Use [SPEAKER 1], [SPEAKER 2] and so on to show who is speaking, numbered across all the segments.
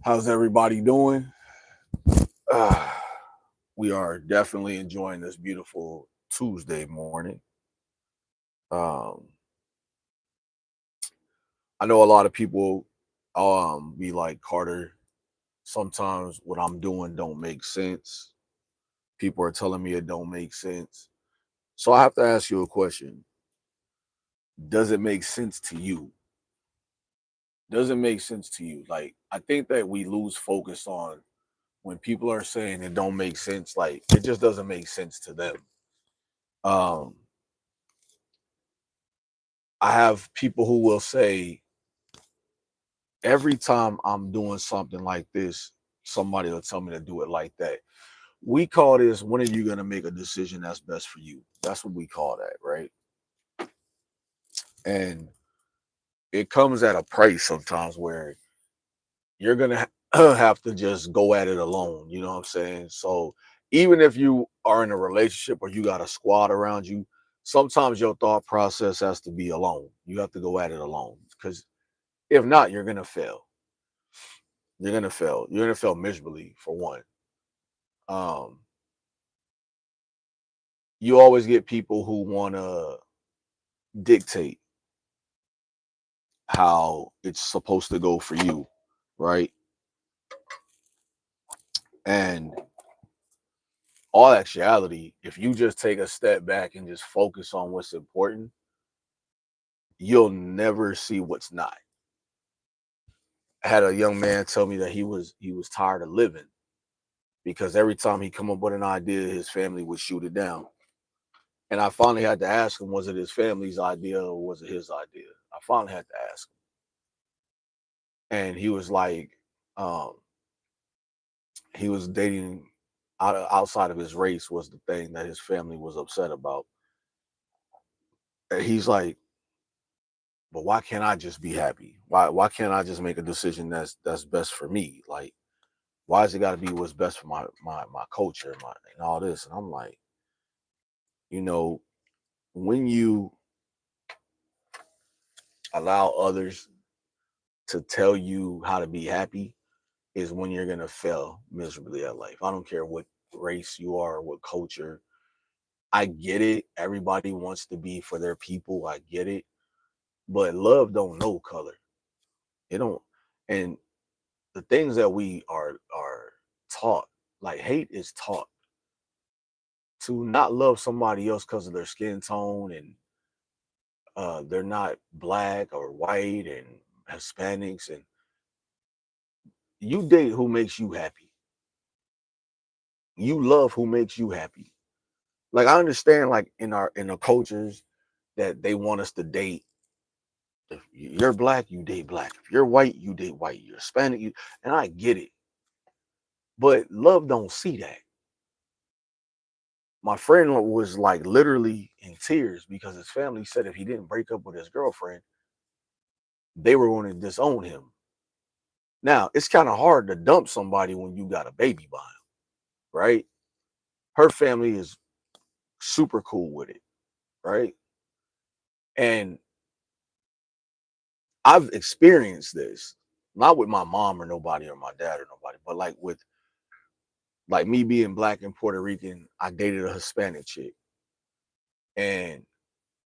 [SPEAKER 1] How's everybody doing? Uh, we are definitely enjoying this beautiful Tuesday morning. Um, I know a lot of people be like, Carter, sometimes what I'm doing don't make sense. People are telling me it don't make sense. So I have to ask you a question. Does it make sense to you? Does it make sense to you? Like, I think that we lose focus on when people are saying it don't make sense, like it just doesn't make sense to them. Um, I have people who will say every time I'm doing something like this, somebody will tell me to do it like that. We call this, when are you going to make a decision that's best for you? That's what we call that, right? And it comes at a price sometimes where you're going to have to just go at it alone. You know what I'm saying? So even if you are in a relationship or you got a squad around you, sometimes your thought process has to be alone. You have to go at it alone because if not, you're going to fail. You're going to fail. You're going to fail miserably for one. Um, you always get people who want to dictate how it's supposed to go for you, right? And all actuality, if you just take a step back and just focus on what's important, you'll never see what's not. I had a young man tell me that he was tired of living because every time he come up with an idea, his family would shoot it down. And I finally had to ask him, was it his family's idea or was it his idea? I finally had to ask him. And he was like, um, he was dating outside of his race was the thing that his family was upset about. And he's like, but why can't I just be happy? Why can't I just make a decision that's best for me? Like, why has it got to be what's best for my culture and all this? And I'm like, you know, when you allow others to tell you how to be happy, is when you're gonna fail miserably at life. I don't care what race you are, what culture. I get it. Everybody wants to be for their people. I get it. But love don't know color. It don't. And the things that we are taught, like hate is taught to not love somebody else because of their skin tone and they're not black or white and Hispanics and you date who makes you happy. You love who makes you happy. Like I understand like in the cultures that they want us to date. If you're black, you date black. If you're white, you date white. You're Hispanic, and I get it. But love don't see that. My friend was like literally in tears because his family said if he didn't break up with his girlfriend, they were going to disown him. Now, it's kind of hard to dump somebody when you got a baby by him, right? Her family is super cool with it, right? And I've experienced this, not with my mom or nobody or my dad or nobody, but like with like me being black and Puerto Rican, I dated a Hispanic chick. And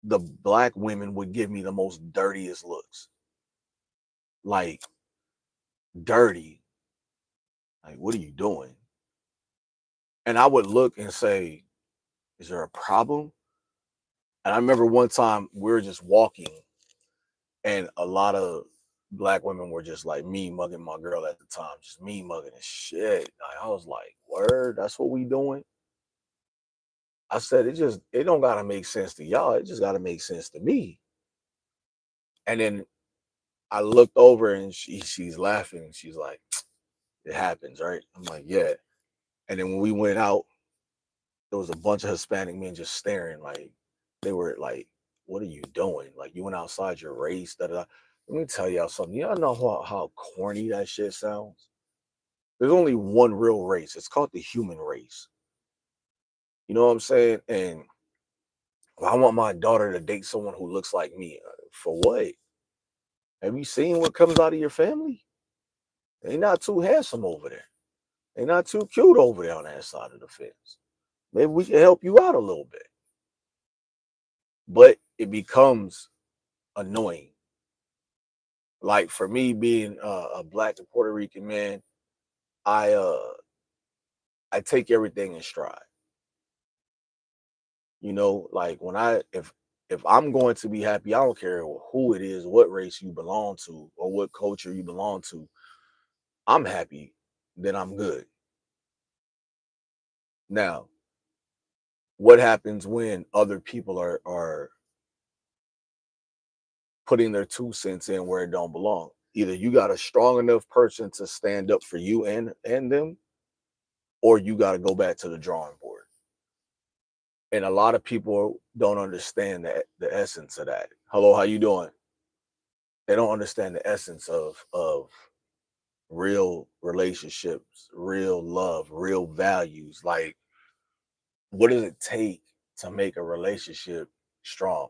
[SPEAKER 1] the black women would give me the most dirtiest looks. Like dirty. Like, what are you doing? And I would look and say, is there a problem? And I remember one time we were just walking and a lot of black women were just like me mugging my girl at the time, just me mugging and shit. Like, I was like, word, that's what we doing? I said, it don't gotta make sense to y'all. It just gotta make sense to me. And then I looked over and she's laughing. She's like, it happens, right? I'm like, yeah. And then when we went out, there was a bunch of Hispanic men just staring, like they were like, "What are you doing? Like you went outside your race?" Da, da, da. Let me tell y'all something. Y'all know how corny that shit sounds. There's only one real race. It's called the human race. You know what I'm saying? And I want my daughter to date someone who looks like me. For what? Have you seen what comes out of your family? They not too handsome over there. They not too cute over there on that side of the fence. Maybe we can help you out a little bit. But it becomes annoying. Like for me being a black and Puerto Rican man, I uh I take everything in stride. Like when if I'm going to be happy, I don't care who it is, what race you belong to, or what culture you belong to. I'm happy, then I'm good. Now, what happens when other people are putting their 2 cents in where it don't belong? Either you got a strong enough person to stand up for you and them, or you got to go back to the drawing board. And a lot of people don't understand the essence of that. Hello, how you doing? They don't understand the essence of real relationships, real love, real values. Like, what does it take to make a relationship strong?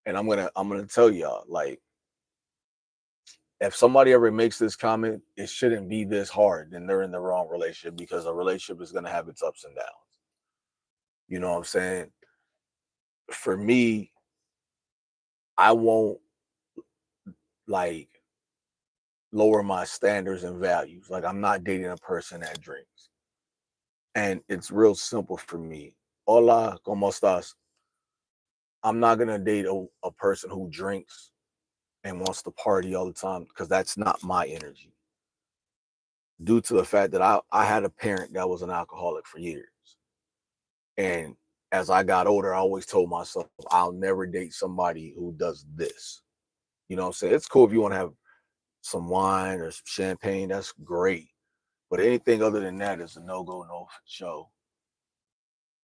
[SPEAKER 1] And I'm gonna tell y'all, like, if somebody ever makes this comment, it shouldn't be this hard, then they're in the wrong relationship, because a relationship is gonna have its ups and downs. You know what I'm saying? For me, I won't like lower my standards and values. Like, I'm not dating a person that drinks. And it's real simple for me. Hola, ¿cómo estás? I'm not gonna date a person who drinks and wants to party all the time, because that's not my energy. Due to the fact that I had a parent that was an alcoholic for years. And as I got older, I always told myself, I'll never date somebody who does this. You know what I'm saying? It's cool if you want to have some wine or some champagne, that's great. But anything other than that is a no-go, no show.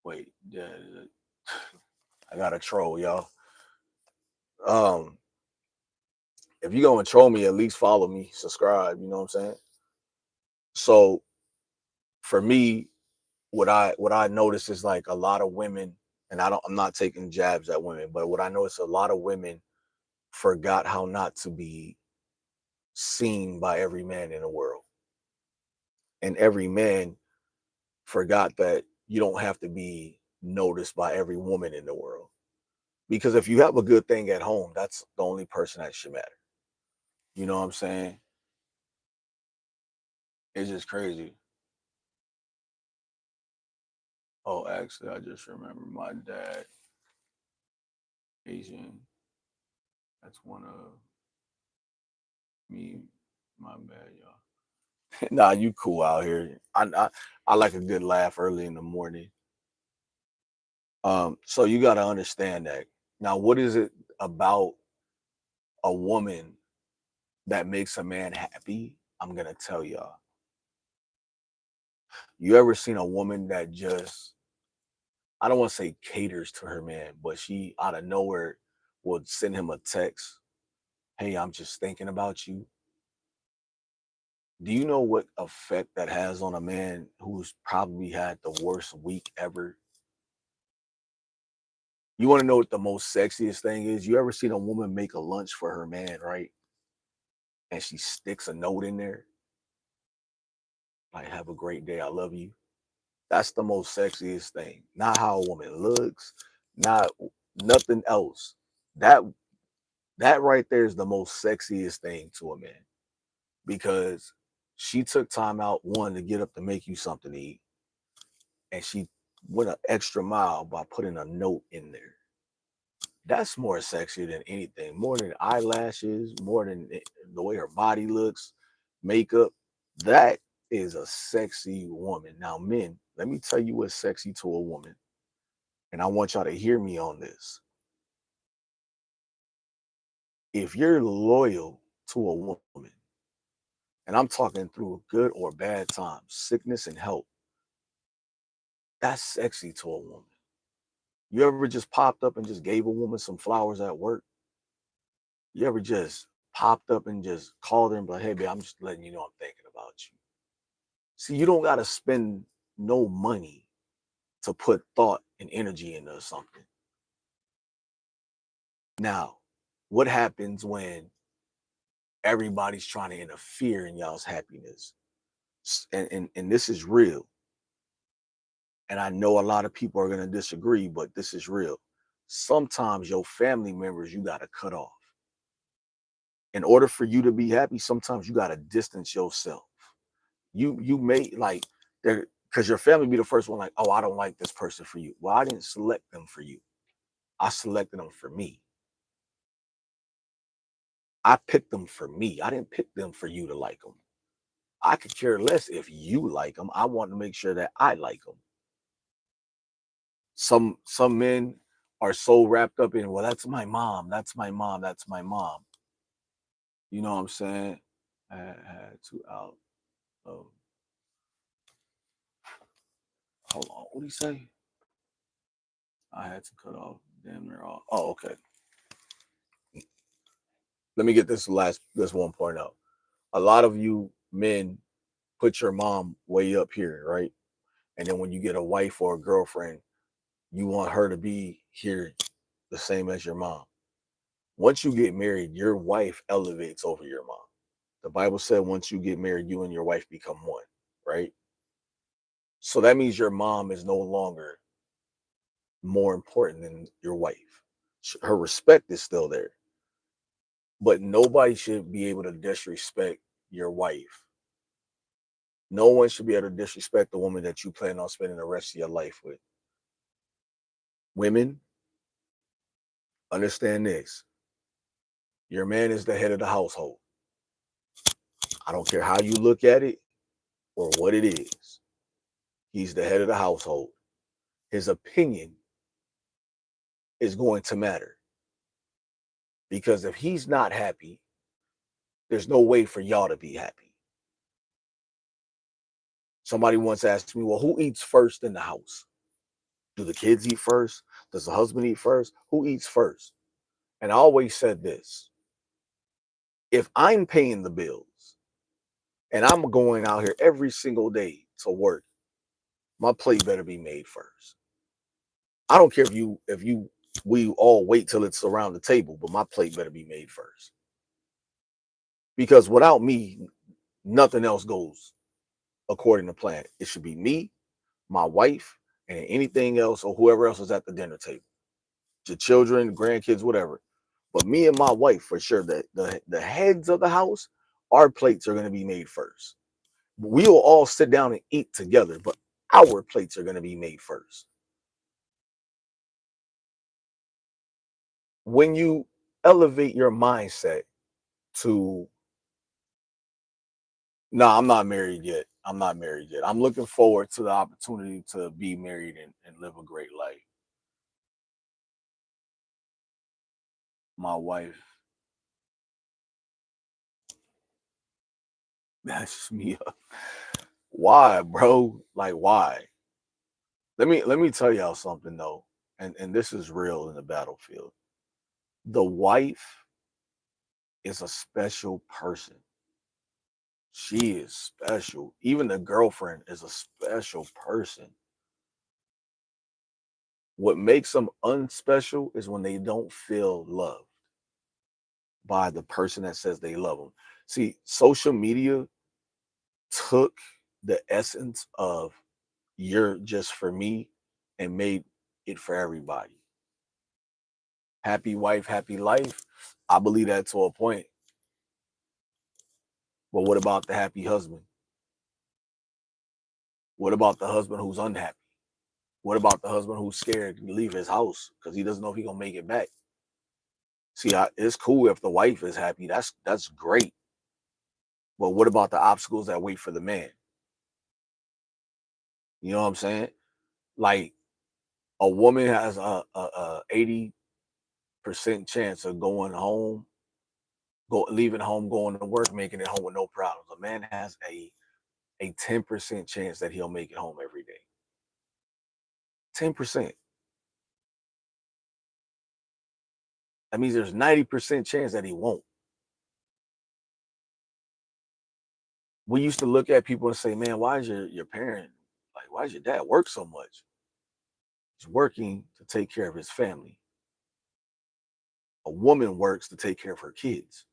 [SPEAKER 1] Wait, yeah, I got a troll, y'all. Um, if you gonna troll me, at least follow me, subscribe. You know what I'm saying? So for me, what I notice is like a lot of women, and I'm not taking jabs at women, but what I notice, a lot of women forgot how not to be seen by every man in the world, and every man forgot that you don't have to be noticed by every woman in the world. Because if you have a good thing at home, that's the only person that should matter. You know what I'm saying? It's just crazy. Oh, actually, I just remember my dad, Asian. That's one of me. My bad, y'all. Nah, you cool out here. I like a good laugh early in the morning. So you got to understand that. Now, what is it about a woman that makes a man happy? I'm gonna tell y'all. You ever seen a woman that just, I don't want to say caters to her man, but she out of nowhere would send him a text, "Hey, I'm just thinking about you." Do you know what effect that has on a man who's probably had the worst week ever? You want to know what the most sexiest thing is? You ever seen a woman make a lunch for her man, right? And she sticks a note in there, like, "Have a great day. I love you." That's the most sexiest thing. Not how a woman looks, not nothing else. That that right there is the most sexiest thing to a man, because she took time out, one, to get up to make you something to eat, and she went an extra mile by putting a note in there. That's more sexy than anything, more than eyelashes, more than the way her body looks, makeup. That is a sexy woman. Now, men, let me tell you what's sexy to a woman, and I want y'all to hear me on this. If you're loyal to a woman, and I'm talking through a good or bad time, sickness and health, that's sexy to a woman. You ever just popped up and just gave a woman some flowers at work? You ever just popped up and just called her and be like, "Hey, babe, I'm just letting you know I'm thinking about you." See, you don't got to spend no money to put thought and energy into something. Now, what happens when everybody's trying to interfere in y'all's happiness. And this is real. And I know a lot of people are going to disagree, but this is real. Sometimes your family members you got to cut off. In order for you to be happy, sometimes you got to distance yourself. You may like there because your family be the first one like, oh, I don't like this person for you. Well, I didn't select them for you. I selected them for me. I picked them for me. I didn't pick them for you to like them. I could care less if you like them. I want to make sure that I like them. Some men are so wrapped up in, well, that's my mom, that's my mom, that's my mom. You know what I'm saying? I had to out of hold on. What do you say? I had to cut off damn near all. Oh, okay. Let me get this one point out. A lot of you men put your mom way up here, right? And then when you get a wife or a girlfriend, you want her to be here the same as your mom. Once you get married, your wife elevates over your mom. The Bible said once you get married, you and your wife become one, right? So that means your mom is no longer more important than your wife. Her respect is still there, but nobody should be able to disrespect your wife. No one should be able to disrespect the woman that you plan on spending the rest of your life with. Women, understand this. Your man is the head of the household. I don't care how you look at it or what it is. He's the head of the household. His opinion is going to matter. Because if he's not happy, there's no way for y'all to be happy. Somebody once asked me, well, who eats first in the house? Do the kids eat first? Does the husband eat first? Who eats first? And I always said this. If I'm paying the bills and I'm going out here every single day to work, my plate better be made first. I don't care if we all wait till it's around the table, but my plate better be made first. Because without me, nothing else goes according to plan. It should be me, my wife, and anything else or whoever else is at the dinner table. Your children, grandkids, whatever. But me and my wife, for sure, the heads of the house, our plates are going to be made first. We'll all sit down and eat together, but our plates are going to be made first. When you elevate your mindset to, no, I'm not married yet. I'm not married yet. I'm looking forward to the opportunity to be married and live a great life. My wife matches me up. Why, bro? Like, why? Let me tell y'all something though, and this is real in the battlefield. The wife is a special person. She is special. Even the girlfriend is a special person. What makes them unspecial is when they don't feel loved by the person that says they love them. See, social media took the essence of you're just for me and made it for everybody. Happy wife, happy life. I believe that to a point. But what about the happy husband? What about the husband who's unhappy? What about the husband who's scared to leave his house because he doesn't know if he's gonna make it back? See, it's cool if the wife is happy. That's great. But what about the obstacles that wait for the man? You know what I'm saying? Like a woman has a 80% chance of going home, leaving home, going to work, making it home with no problems. A man has a 10% chance that he'll make it home every day. 10%. That means there's 90% chance that he won't. We used to look at people and say, man, why is your parent, like, why does your dad work so much? He's working to take care of his family. A woman works to take care of her kids.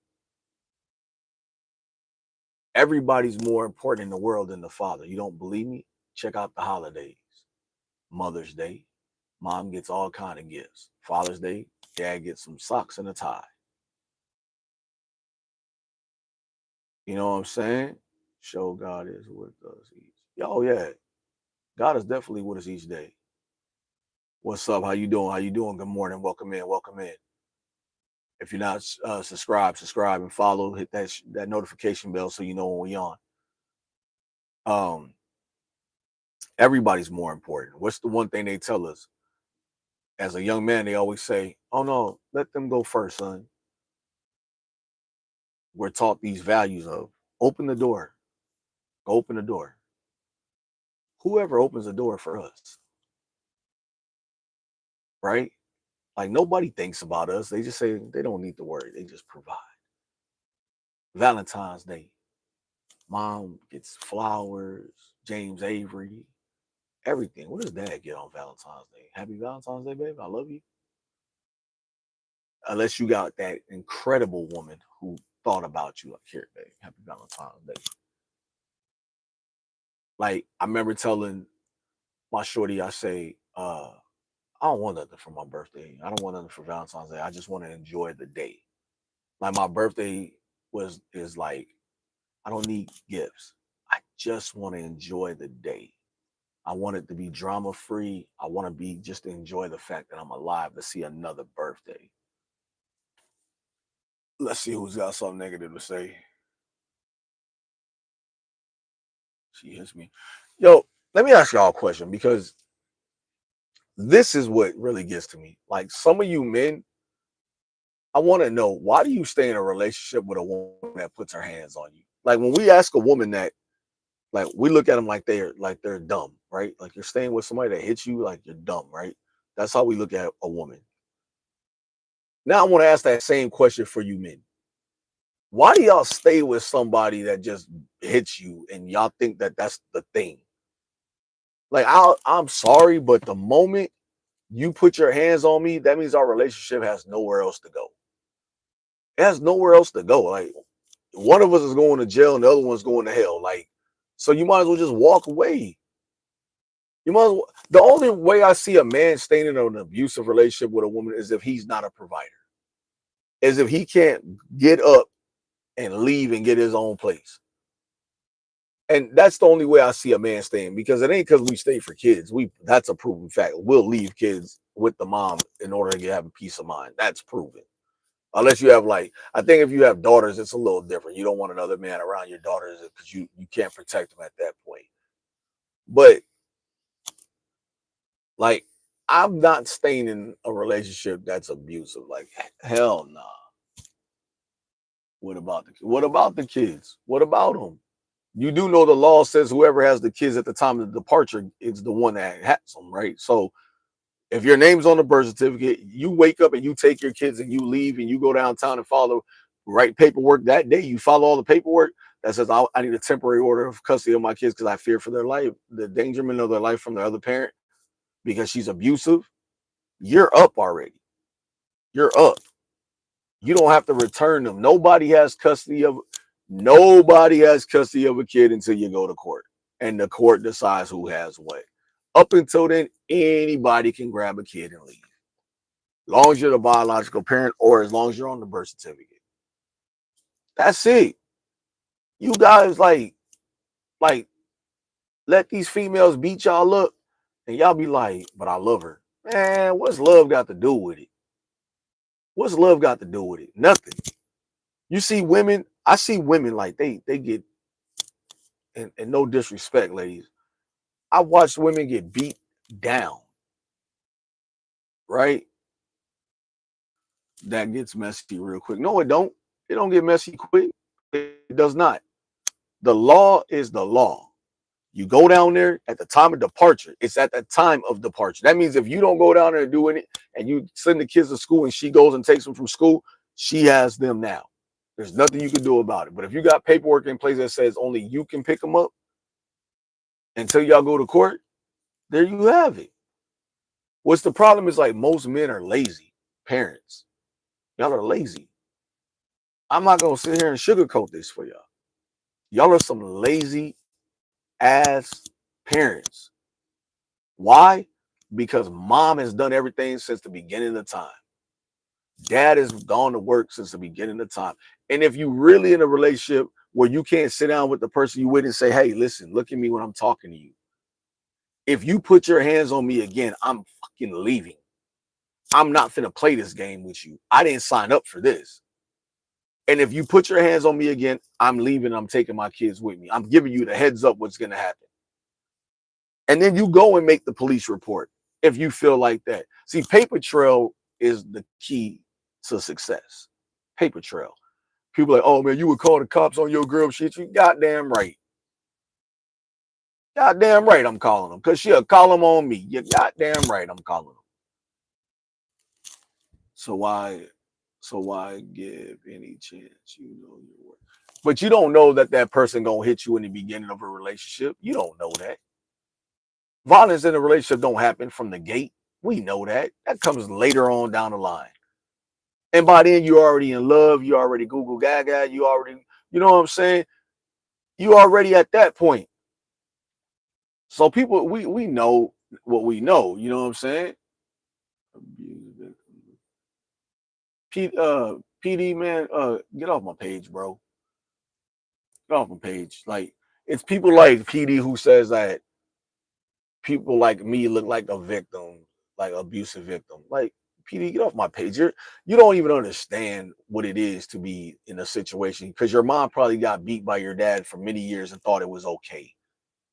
[SPEAKER 1] Everybody's more important in the world than the father. You don't believe me? Check out the holidays. Mother's Day, mom gets all kind of gifts. Father's Day, dad gets some socks and a tie. You know what I'm saying? Show God is with us each. Oh yeah, God is definitely with us each day. What's up? How you doing? How you doing? Good morning. Welcome in. Welcome in. If you're not subscribe and follow. Hit that notification bell so you know when we on. Um, everybody's more important. What's the one thing they tell us? As a young man, they always say, "Oh no, let them go first, son." We're taught these values of open the door, go open the door. Whoever opens the door for us, right? Like nobody thinks about us. They just say they don't need to worry. They just provide. Valentine's Day, mom gets flowers, James Avery, everything. What does dad get on Valentine's Day? Happy Valentine's Day, baby. I love you. Unless you got that incredible woman who thought about you, like, here, babe, happy Valentine's Day. Like, I remember telling my shorty, I say, I don't want nothing for my birthday. I don't want nothing for Valentine's Day. I just want to enjoy the day. Like my birthday is like, I don't need gifts. I just want to enjoy the day. I want it to be drama free. I want to be just to enjoy the fact that I'm alive to see another birthday. Let's see who's got something negative to say. She hits me. Yo, let me ask y'all a question because this is what really gets to me. Like some of you men, I want to know, why do you stay in a relationship with a woman that puts her hands on you? Like when we ask a woman that, like we look at them like they're dumb, right? Like you're staying with somebody that hits you like you're dumb, right? That's how we look at a woman. Now I want to ask that same question for you men. Why do y'all stay with somebody that just hits you and y'all think that that's the thing? Like I'm sorry, but the moment you put your hands on me, that means our relationship has nowhere else to go. It has nowhere else to go. Like one of us is going to jail and the other one's going to hell. Like, so you might as well just walk away. You might as well. The only way I see a man staying in an abusive relationship with a woman is if he's not a provider, is if he can't get up and leave and get his own place. And that's the only way I see a man staying, because it ain't because we stay for kids. That's a proven fact. We'll leave kids with the mom in order to have a peace of mind. That's proven. Unless you have, like, I think if you have daughters, it's a little different. You don't want another man around your daughters because you can't protect them at that point. But like, I'm not staying in a relationship that's abusive. Like, hell no. Nah. What about the kids? What about them? You do know the law says whoever has the kids at the time of the departure is the one that has them, right? So if your name's on the birth certificate, you wake up and you take your kids and you leave and you go downtown and follow right paperwork that day. You follow all the paperwork that says I need a temporary order of custody of my kids because I fear for their life, the endangerment of their life from their other parent because she's abusive. You're up already. You're up. You don't have to return them. Nobody has custody of a kid until you go to court and the court decides who has what. Up until then, anybody can grab a kid and leave. As long as you're the biological parent or as long as you're on the birth certificate. That's it. You guys like let these females beat y'all up and y'all be like, but I love her. Man, what's love got to do with it? What's love got to do with it? Nothing. You see women, I see women like they get, and no disrespect, ladies. I watched women get beat down. Right? That gets messy real quick. No, it don't. It don't get messy quick. It does not. The law is the law. You go down there at the time of departure. It's at the time of departure. That means if you don't go down there and do it and you send the kids to school and she goes and takes them from school, she has them now. There's nothing you can do about it. But if you got paperwork in place that says only you can pick them up until y'all go to court, there you have it. What's the problem is like most men are lazy parents. Y'all are lazy. I'm not going to sit here and sugarcoat this for y'all. Y'all are some lazy ass parents. Why? Because mom has done everything since the beginning of time. Dad has gone to work since the beginning of time. And if you really in a relationship where you can't sit down with the person you with and say, hey, listen, look at me when I'm talking to you. If you put your hands on me again, I'm fucking leaving. I'm not finna play this game with you. I didn't sign up for this. And if you put your hands on me again, I'm leaving. I'm taking my kids with me. I'm giving you the heads up what's going to happen. And then you go and make the police report if you feel like that. See, paper trail is the key to success. Paper trail. People are like, oh man, you would call the cops on your girl shit. You goddamn right. Goddamn right I'm calling them. Because she'll call them on me. You goddamn right I'm calling them. So why give any chance? You know your worth. But you don't know that person gonna hit you in the beginning of a relationship. You don't know that. Violence in a relationship don't happen from the gate. We know that. That comes later on down the line. And by then you're already in love. You already Google Gaga. You already, you know what I'm saying? You already at that point. So people, we know what we know. You know what I'm saying? PD man, get off my page, bro. Get off my page. Like it's people like PD who says that people like me look like a victim, like abusive victim. Like PD, get off my page. You don't even understand what it is to be in a situation because your mom probably got beat by your dad for many years and thought it was okay.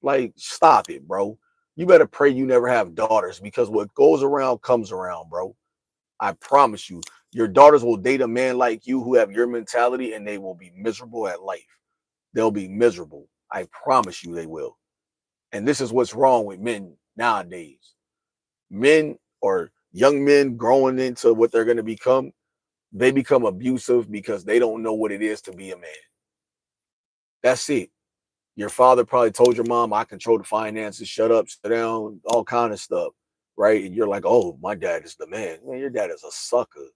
[SPEAKER 1] Like, stop it, bro. You better pray you never have daughters because what goes around comes around, bro. I promise you, your daughters will date a man like you who have your mentality and they will be miserable at life. They'll be miserable. I promise you they will. And this is what's wrong with men nowadays. Men or young men growing into what they're going to become, they become abusive because they don't know what it is to be a man. That's it. Your father probably told your mom, I control the finances, shut up, sit down, all kind of stuff. Right. And you're like, oh, my dad is the man. Man, your dad is a sucker.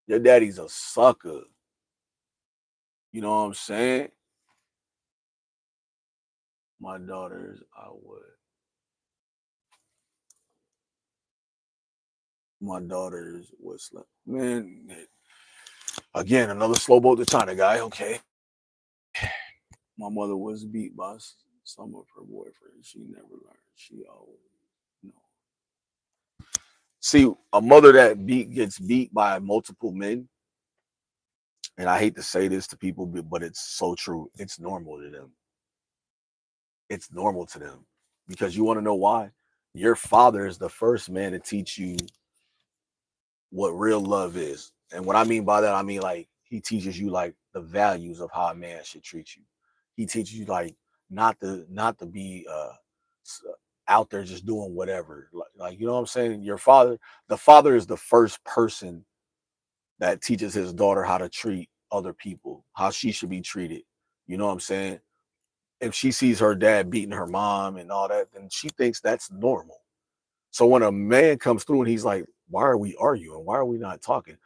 [SPEAKER 1] Your daddy's a sucker. You know what I'm saying? My daughters, I would. My daughters was like, man, again, another slow boat to China guy. Okay. My mother was beat by some of her boyfriends. She never learned. She always, you know. See, a mother that gets beat by multiple men, and I hate to say this to people, but it's so true. It's normal to them. It's normal to them because you want to know why? Your father is the first man to teach you what real love is. And what I mean by that, I mean like he teaches you like the values of how a man should treat you. He teaches you like not to be out there just doing whatever. Like you know what I'm saying? Your father, the father is the first person that teaches his daughter how to treat other people, how she should be treated. You know what I'm saying? If she sees her dad beating her mom and all that, then she thinks that's normal. So when a man comes through and he's like, why are we arguing? Why are we not talking?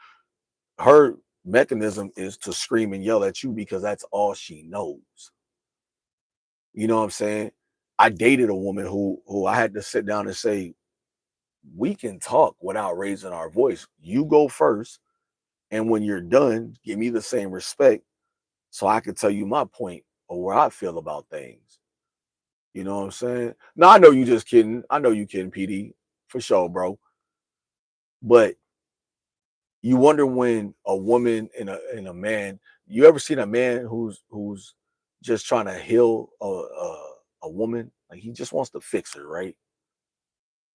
[SPEAKER 1] Her mechanism is to scream and yell at you because that's all she knows. You know what I'm saying? I dated a woman who I had to sit down and say, we can talk without raising our voice. You go first, and when you're done, give me the same respect so I can tell you my point or where I feel about things. You know what I'm saying? Now I know you just kidding. I know you kidding, PD, for sure, bro. But you wonder when a woman and a man, you ever seen a man who's just trying to heal a woman? Like he just wants to fix her, right?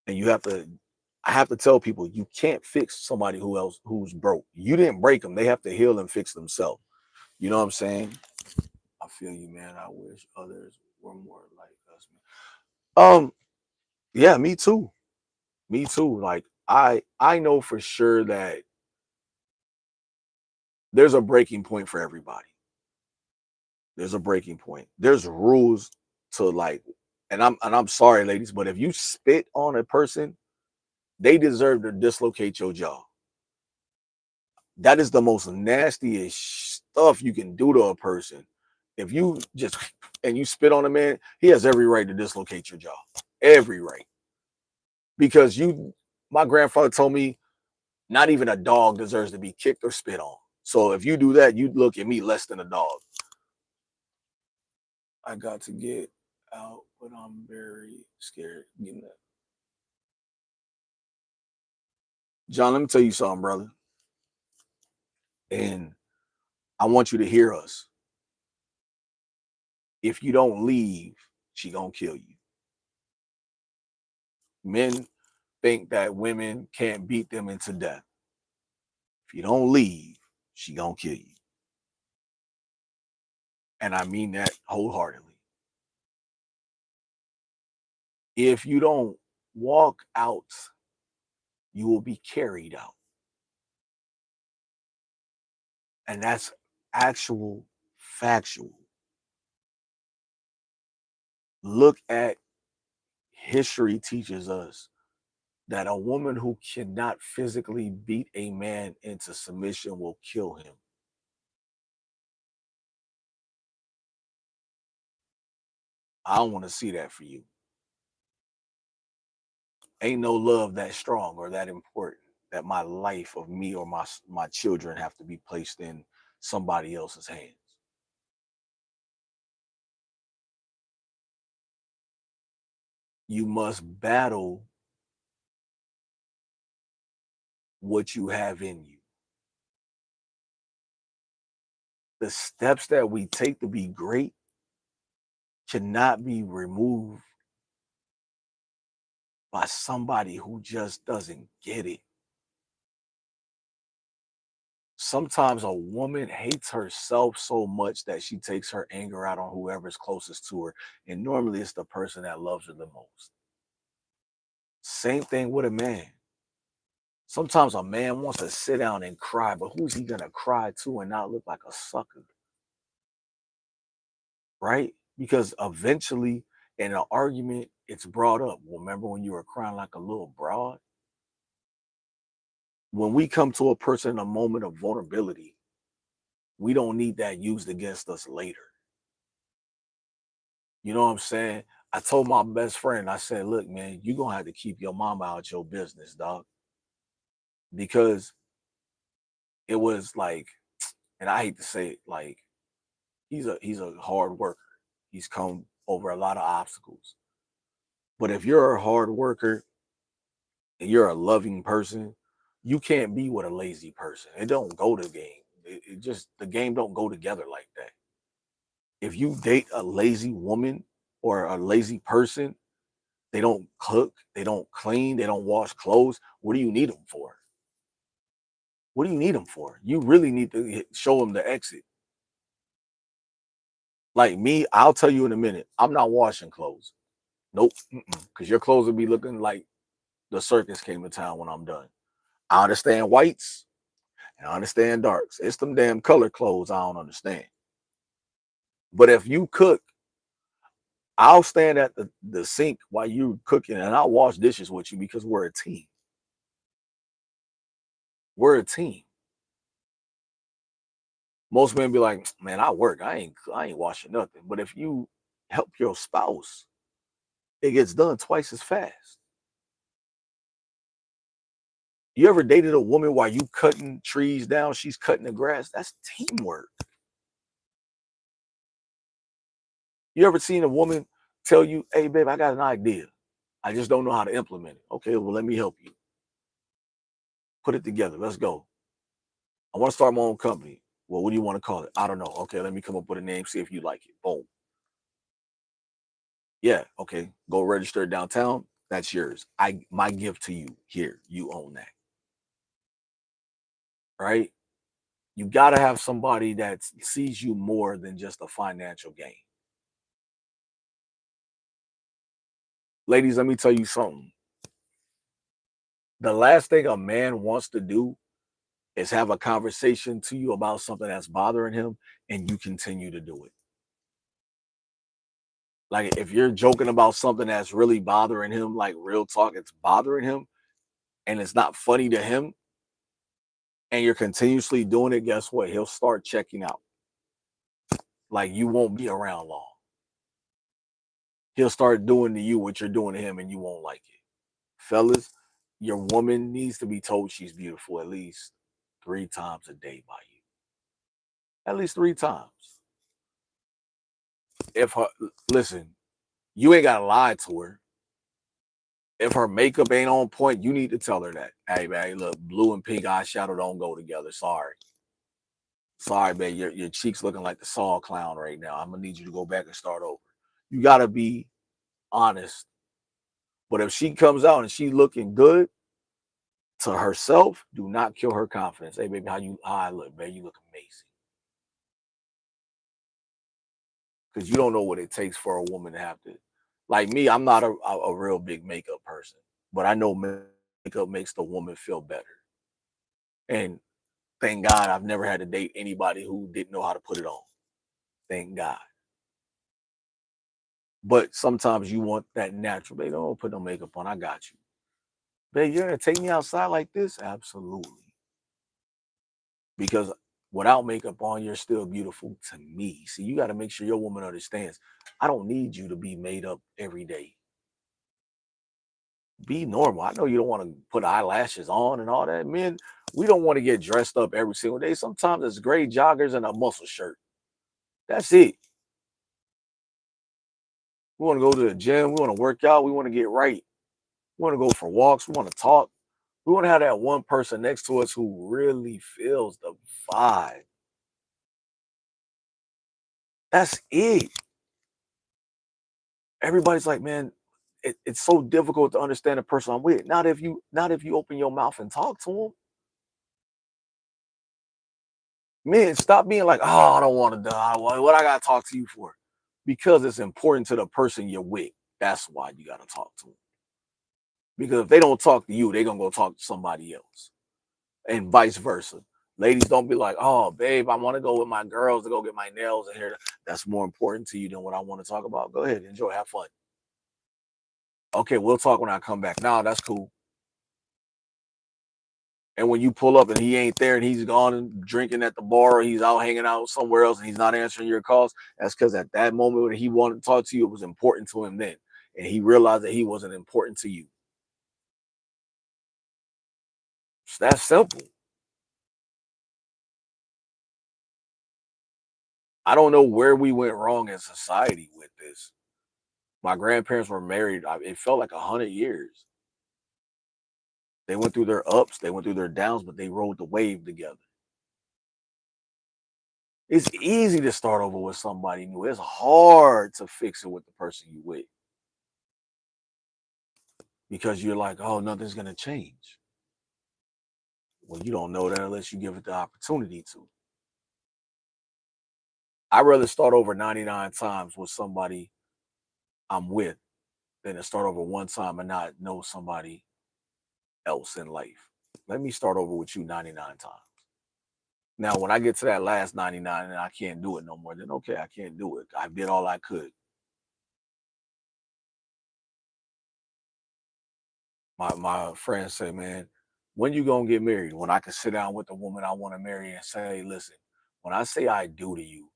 [SPEAKER 1] And I have to tell people you can't fix somebody who's broke. You didn't break them. They have to heal and fix themselves. You know what I'm saying? I feel you, man. I wish others were more like us, man. Yeah, me too. Me too. Like I know for sure that there's a breaking point for everybody. There's a breaking point. There's rules to like, and I'm sorry, ladies, but if you spit on a person, they deserve to dislocate your jaw. That is the most nastiest stuff you can do to a person. If you just and you spit on a man, he has every right to dislocate your jaw. Every right. Because my grandfather told me not even a dog deserves to be kicked or spit on. So if you do that, you look at me less than a dog. I got to get out, but I'm very scared getting that. John, let me tell you something, brother. And I want you to hear us. If you don't leave, she gonna kill you. Men think that women can't beat them into death. If you don't leave, she gonna kill you. And I mean that wholeheartedly. If you don't walk out, you will be carried out. And that's actual factual. Look at history teaches us that a woman who cannot physically beat a man into submission will kill him. I don't want to see that for you. Ain't no love that strong or that important that my life of me or my children have to be placed in somebody else's hands. You must battle what you have in you. The steps that we take to be great cannot be removed by somebody who just doesn't get it. Sometimes a woman hates herself so much that she takes her anger out on whoever's closest to her. And normally it's the person that loves her the most. Same thing with a man. Sometimes a man wants to sit down and cry, but who's he going to cry to and not look like a sucker? Right? Because eventually in an argument, it's brought up. Remember when you were crying like a little broad? When we come to a person in a moment of vulnerability, we don't need that used against us later. You know what I'm saying? I told my best friend, I said, look, man, you're gonna have to keep your mama out your business, dog. Because it was like, and I hate to say it, like, he's a hard worker. He's come over a lot of obstacles. But if you're a hard worker and you're a loving person, you can't be with a lazy person. It don't go to game. It just the game don't go together like that. If you date a lazy woman or a lazy person, they don't cook, they don't clean, they don't wash clothes. What do you need them for? What do you need them for? You really need to show them the exit. Like me, I'll tell you in a minute. I'm not washing clothes. Nope, because your clothes will be looking like the circus came to town when I'm done. I understand whites and I understand darks. It's them damn color clothes I don't understand. But if you cook, I'll stand at the sink while you cooking and I'll wash dishes with you because we're a team. We're a team. Most men be like, man, I work. I ain't washing nothing. But if you help your spouse, it gets done twice as fast. You ever dated a woman while you cutting trees down, she's cutting the grass? That's teamwork. You ever seen a woman tell you, hey, babe, I got an idea. I just don't know how to implement it. Okay, well, let me help you. Put it together. Let's go. I want to start my own company. Well, what do you want to call it? I don't know. Okay, let me come up with a name, see if you like it. Boom. Yeah, okay. Go register it downtown. That's yours. My gift to you. Here, you own that. Right? You gotta have somebody that sees you more than just a financial gain. Ladies, let me tell you something. The last thing a man wants to do is have a conversation to you about something that's bothering him and you continue to do it. Like if you're joking about something that's really bothering him, like real talk, it's bothering him and it's not funny to him, and you're continuously doing it, guess what? He'll start checking out. like you won't be around long. He'll start doing to you what you're doing to him and you won't like it. Fellas, your woman needs to be told she's beautiful at least 3 times a day by you. At least 3 times. If her listen, you ain't gotta lie to her. If her makeup ain't on point, you need to tell her that. Hey man, look, blue and pink eyeshadow don't go together. Sorry. Sorry, man. Your cheeks looking like the Saw clown right now. I'm gonna need you to go back and start over. You gotta be honest. But if she comes out and she looking good to herself, do not kill her confidence. Hey, baby, how I look, man? You look amazing. Because you don't know what it takes for a woman to have to. Like me, I'm not a real big makeup person, but I know makeup makes the woman feel better. And thank God I've never had to date anybody who didn't know how to put it on. Thank God. But sometimes you want that natural. Baby, don't put no makeup on. I got you. Baby, you're gonna take me outside like this? Absolutely. Because without makeup on, you're still beautiful to me. See, you got to make sure your woman understands. I don't need you to be made up every day. Be normal. I know you don't want to put eyelashes on and all that. Men, we don't want to get dressed up every single day. Sometimes it's gray joggers and a muscle shirt. That's it. We want to go to the gym. We want to work out. We want to get right. We want to go for walks. We want to talk. We want to have that one person next to us who really feels the vibe. That's it. Everybody's like, man, it's so difficult to understand the person I'm with. Not if you open your mouth and talk to them. Man, stop being like, oh, I don't want to die. What I gotta talk to you for? Because it's important to the person you're with. That's why you gotta talk to them. Because if they don't talk to you, they're gonna go talk to somebody else. And vice versa. Ladies, don't be like, oh, babe, I want to go with my girls to go get my nails and hair. That's more important to you than what I want to talk about. Go ahead, enjoy, have fun. Okay, we'll talk when I come back. Nah, that's cool. And when you pull up and he ain't there and he's gone and drinking at the bar or he's out hanging out somewhere else and he's not answering your calls, that's because at that moment when he wanted to talk to you, it was important to him then. And he realized that he wasn't important to you. It's that simple. I don't know where we went wrong in society with this. My grandparents were married. It felt like 100 years. They went through their ups, they went through their downs, but they rode the wave together. It's easy to start over with somebody new. It's hard to fix it with the person you with because you're like, oh, nothing's gonna change. Well, you don't know that unless you give it the opportunity to. I'd rather start over 99 times with somebody I'm with than to start over one time and not know somebody else in life. Let me start over with you 99 times. Now, when I get to that last 99 and I can't do it no more, then okay, I can't do it. I did all I could. My friends say, man, when you gonna get married? When I can sit down with the woman I want to marry and say, listen, when I say I do to you,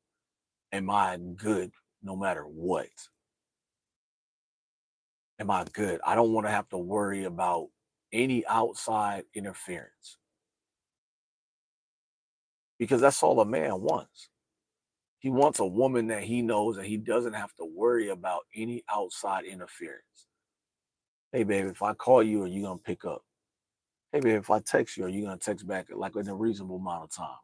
[SPEAKER 1] am I good no matter what? Am I good? I don't want to have to worry about any outside interference because that's all a man wants. He wants a woman that he knows and he doesn't have to worry about any outside interference. Hey, babe, if I call you, are you gonna pick up? Hey, babe, if I text you, are you gonna text back like in a reasonable amount of time?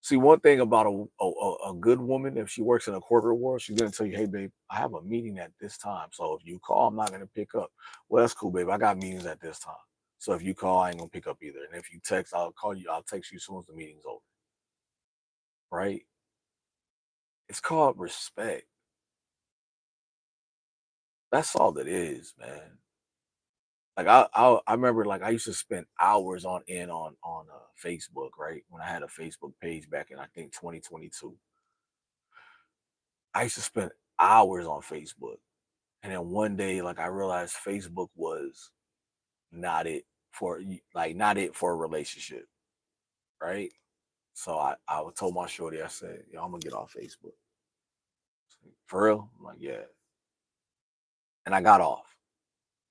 [SPEAKER 1] See, one thing about a good woman, if she works in a corporate world, she's gonna tell you, "Hey, babe, I have a meeting at this time. So if you call, I'm not gonna pick up." Well, that's cool, babe. I got meetings at this time. So if you call, I ain't gonna pick up either. And if you text, I'll call you. I'll text you as soon as the meeting's over. Right? It's called respect. That's all it is, man. Like I remember like I used to spend hours on end on Facebook, right? When I had a Facebook page back in I think 2022. I used to spend hours on Facebook. And then one day, like I realized Facebook was not it for not it for a relationship, right? So I told my shorty, I said, yo, I'm gonna get off Facebook. For real? I'm like, yeah. And I got off.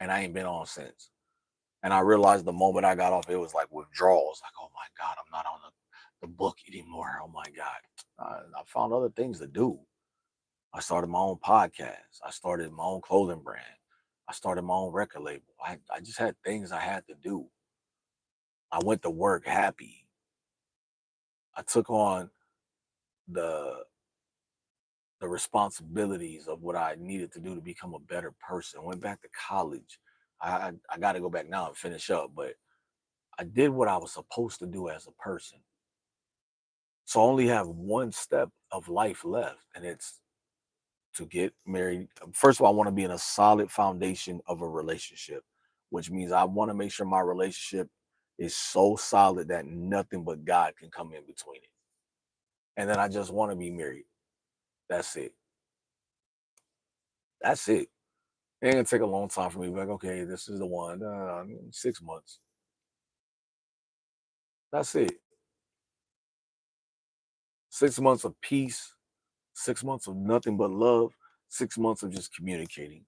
[SPEAKER 1] And I ain't been on since. And I realized the moment I got off, it was like withdrawals. Like, oh my God, I'm not on the book anymore. Oh my God. I found other things to do. I started my own podcast. I started my own clothing brand. I started my own record label. I just had things I had to do. I went to work happy. I took on the responsibilities of what I needed to do to become a better person. Went back to college. I got to go back now and finish up, but I did what I was supposed to do as a person. So I only have one step of life left, and it's to get married. First of all, I want to be in a solid foundation of a relationship, which means I want to make sure my relationship is so solid that nothing but God can come in between it. And then I just want to be married. That's it. That's it. It ain't gonna take a long time for me to be like, okay, this is the one. 6 months. That's it. 6 months of peace, 6 months of nothing but love, 6 months of just communicating.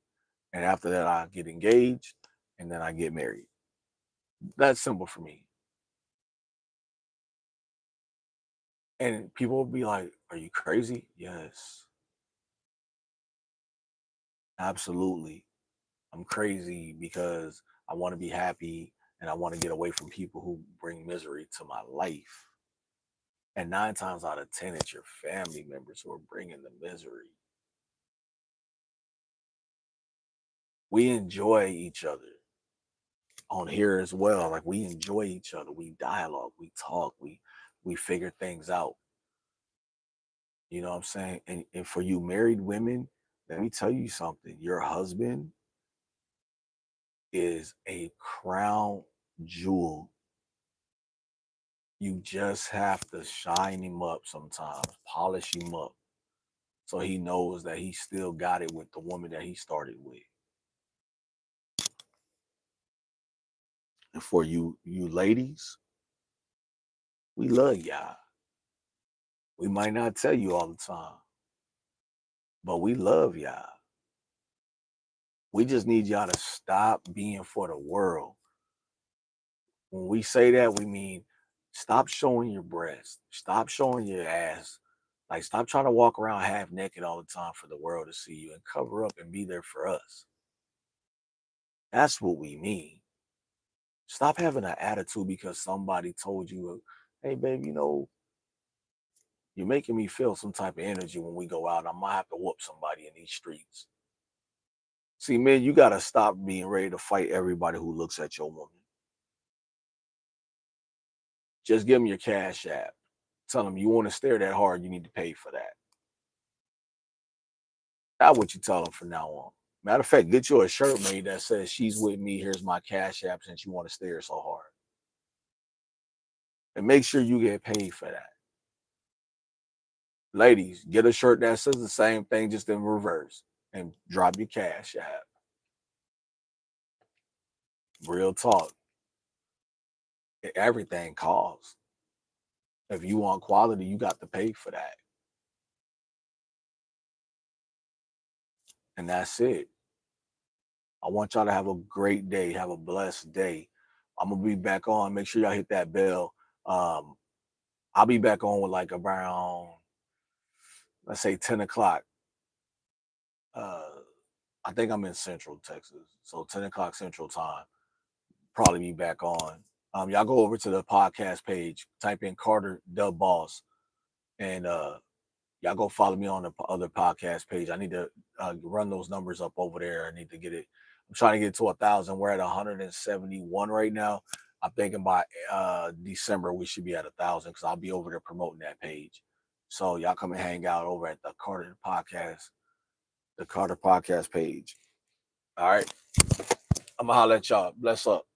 [SPEAKER 1] And after that, I get engaged and then I get married. That's simple for me. And people will be like, are you crazy? Yes, absolutely. I'm crazy because I want to be happy and I want to get away from people who bring misery to my life. And 9 times out of 10, it's your family members who are bringing the misery. We enjoy each other on here as well. Like we enjoy each other. We dialogue, we talk, we figure things out. You know what I'm saying? And for you married women, let me tell you something. Your husband is a crown jewel. You just have to shine him up sometimes, polish him up, so he knows that he still got it with the woman that he started with. And for you ladies, we love y'all. We might not tell you all the time, but we love y'all. We just need y'all to stop being for the world. When we say that, we mean stop showing your breast, stop showing your ass. Like, stop trying to walk around half naked all the time for the world to see you, and cover up and be there for us. That's what we mean. Stop having an attitude because somebody told you, hey, babe, you're making me feel some type of energy when we go out. I might have to whoop somebody in these streets. See, man, you got to stop being ready to fight everybody who looks at your woman. Just give them your cash app. Tell them you want to stare that hard, you need to pay for that. That's what you tell them from now on. Matter of fact, get you a shirt made that says she's with me. Here's my cash app since you want to stare so hard. And make sure you get paid for that. Ladies, get a shirt that says the same thing, just in reverse, and drop your cash app. Real talk. Everything costs. If you want quality, you got to pay for that. And that's it. I want y'all to have a great day. Have a blessed day. I'm gonna be back on. Make sure y'all hit that bell. I'll be back on with like around, let's say 10 o'clock. I think I'm in Central Texas, so 10 o'clock Central time. Probably be back on. Y'all go over to the podcast page, type in Carter the Boss, and y'all go follow me on the other podcast page. I need to run those numbers up over there. I need to get it. I'm trying to get to 1,000. We're at 171 right now. I'm thinking by December we should be at 1,000 because I'll be over there promoting that page. So y'all come and hang out over at the Carter Podcast page. All right. I'm gonna holler at y'all. Bless up.